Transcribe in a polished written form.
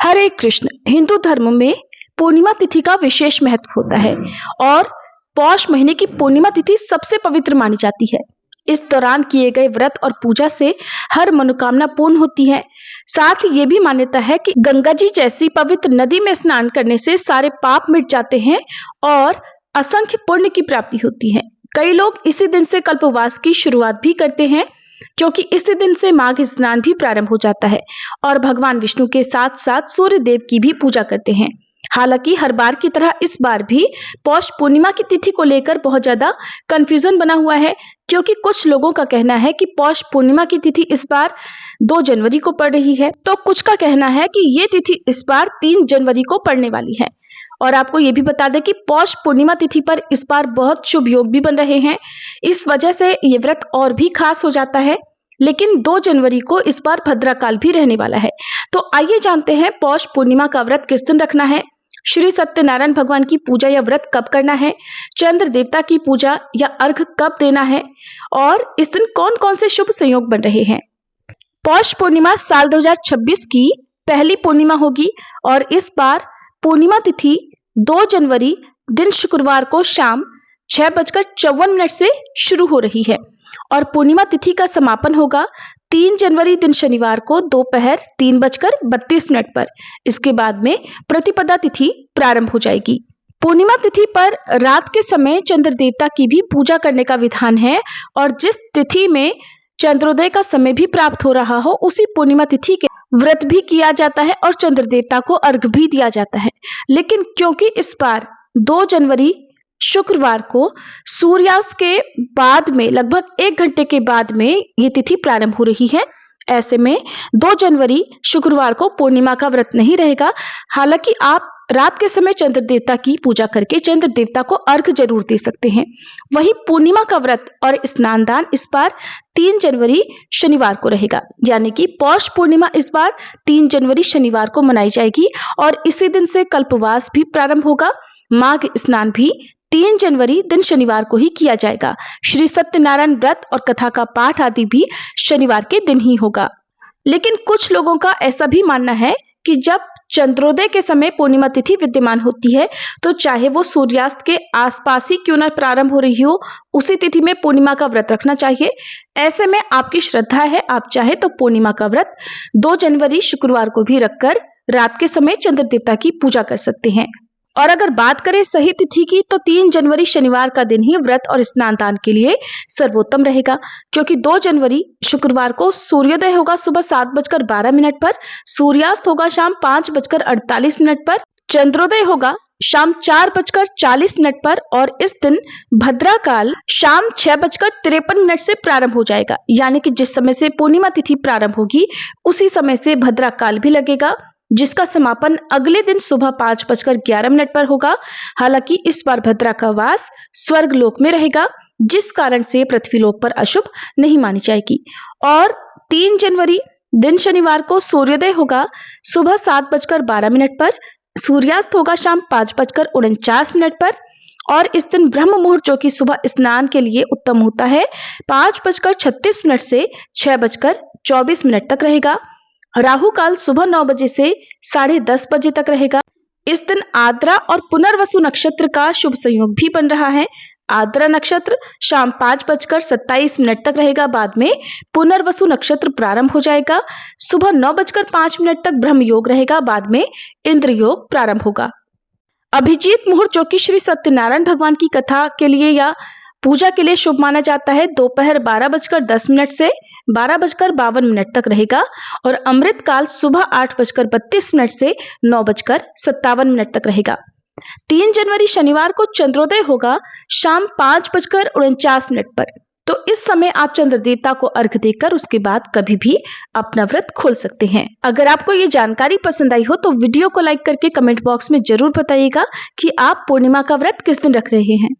हरे कृष्ण। हिंदू धर्म में पूर्णिमा तिथि का विशेष महत्व होता है और पौष महीने की पूर्णिमा तिथि सबसे पवित्र मानी जाती है। इस दौरान किए गए व्रत और पूजा से हर मनोकामना पूर्ण होती है। साथ ही ये भी मान्यता है कि गंगा जी जैसी पवित्र नदी में स्नान करने से सारे पाप मिट जाते हैं और असंख्य पुण्य की प्राप्ति होती है। कई लोग इसी दिन से कल्पवास की शुरुआत भी करते हैं, क्योंकि इसी दिन से माघ स्नान भी प्रारंभ हो जाता है और भगवान विष्णु के साथ साथ सूर्य देव की भी पूजा करते हैं। हालांकि हर बार की तरह इस बार भी पौष पूर्णिमा की तिथि को लेकर बहुत ज्यादा कंफ्यूजन बना हुआ है, क्योंकि कुछ लोगों का कहना है कि पौष पूर्णिमा की तिथि इस बार 2 जनवरी को पड़ रही है, तो कुछ का कहना है कि ये तिथि इस बार 3 जनवरी को पड़ने वाली है। और आपको ये भी बता दें कि पौष पूर्णिमा तिथि पर इस बार बहुत शुभ योग भी बन रहे हैं, इस वजह से ये व्रत और भी खास हो जाता है। लेकिन 2 जनवरी को इस बार भद्राकाल भी रहने वाला है। तो आइए जानते हैं पौष पूर्णिमा का व्रत किस दिन रखना है, श्री सत्यनारायण भगवान की पूजा या व्रत कब करना है, चंद्र देवता की पूजा या अर्घ कब देना है और इस दिन कौन कौन से शुभ संयोग बन रहे हैं। पौष पूर्णिमा साल 2026 की पहली पूर्णिमा होगी और इस बार पूर्णिमा तिथि 2 जनवरी दिन शुक्रवार को शाम 6:54 से शुरू हो रही है और पूर्णिमा तिथि का समापन होगा 3 जनवरी दिन शनिवार को दोपहर 3:32 पर। इसके बाद में प्रतिपदा तिथि प्रारंभ हो जाएगी। पूर्णिमा तिथि पर रात के समय चंद्र देवता की भी पूजा करने का विधान है और जिस तिथि में चंद्रोदय का समय भी प्राप्त हो रहा हो, उसी पूर्णिमा तिथि के व्रत भी किया जाता है और चंद्र देवता को अर्घ भी दिया जाता है। लेकिन क्योंकि इस बार 2 जनवरी शुक्रवार को सूर्यास्त के बाद में लगभग 1 घंटे के बाद में ये तिथि प्रारंभ हो रही है, ऐसे में 2 जनवरी शुक्रवार को पूर्णिमा का व्रत नहीं रहेगा। हालांकि आप रात के समय चंद्र देवता की पूजा करके चंद्र देवता को अर्घ जरूर दे सकते हैं। वहीं पूर्णिमा का व्रत और स्नान दान इस बार 3 जनवरी शनिवार को रहेगा, यानी कि पौष पूर्णिमा इस बार 3 जनवरी शनिवार को मनाई जाएगी और इसी दिन से कल्पवास भी प्रारंभ होगा। माघ स्नान भी 3 जनवरी दिन शनिवार को ही किया जाएगा। श्री सत्यनारायण व्रत और कथा का पाठ आदि भी शनिवार के दिन ही होगा। लेकिन कुछ लोगों का ऐसा भी मानना है कि जब चंद्रोदय के समय पूर्णिमा तिथि विद्यमान होती है, तो चाहे वो सूर्यास्त के आसपास ही क्यों न प्रारंभ हो रही हो, उसी तिथि में पूर्णिमा का व्रत रखना चाहिए। ऐसे में आपकी श्रद्धा है, आप चाहे तो पूर्णिमा का व्रत 2 जनवरी शुक्रवार को भी रखकर रात के समय चंद्र देवता की पूजा कर सकते हैं। और अगर बात करें सही तिथि की, तो 3 जनवरी शनिवार का दिन ही व्रत और स्नान दान के लिए सर्वोत्तम रहेगा, क्योंकि 2 जनवरी शुक्रवार को सूर्योदय होगा सुबह 7:12 पर, सूर्यास्त होगा शाम 5:48 पर, चंद्रोदय होगा शाम 4:40 पर और इस दिन भद्राकाल शाम 6:53 से प्रारंभ हो जाएगा। यानी कि जिस समय से पूर्णिमा तिथि प्रारंभ होगी उसी समय से भद्राकाल भी लगेगा, जिसका समापन अगले दिन सुबह 5:11 पर होगा। हालांकि इस बार भद्रा का वास स्वर्ग लोक में रहेगा, जिस कारण से पृथ्वी लोक पर अशुभ नहीं मानी जाएगी। और 3 जनवरी दिन शनिवार को सूर्योदय होगा सुबह 7:12 पर, सूर्यास्त होगा शाम 5:49 पर और इस दिन ब्रह्म मुहूर्त, जो कि सुबह स्नान के लिए उत्तम होता है, 5:36 से 6:24 तक रहेगा। राहु काल सुबह 9 बजे से 10:30 बजे तक रहेगा। इस दिन आद्रा और पुनर्वसु नक्षत्र का शुभ संयोग भी बन रहा है। आद्रा नक्षत्र शाम 5:27 तक रहेगा, बाद में पुनर्वसु नक्षत्र प्रारंभ हो जाएगा। सुबह 9:05 तक ब्रह्म योग रहेगा, बाद में इंद्र योग प्रारंभ होगा। अभिजीत मुहूर्त, जो कि श्री सत्यनारायण भगवान की कथा के लिए या पूजा के लिए शुभ माना जाता है, दोपहर 12:10 से 12:52 तक रहेगा और अमृत काल सुबह 8:32 से 9:57 तक रहेगा। 3 जनवरी शनिवार को चंद्रोदय होगा शाम 5:49 पर, तो इस समय आप चंद्र देवता को अर्घ देकर उसके बाद कभी भी अपना व्रत खोल सकते हैं। अगर आपको ये जानकारी पसंद आई हो तो वीडियो को लाइक करके कमेंट बॉक्स में जरूर बताइएगा कि आप पूर्णिमा का व्रत किस दिन रख रहे हैं।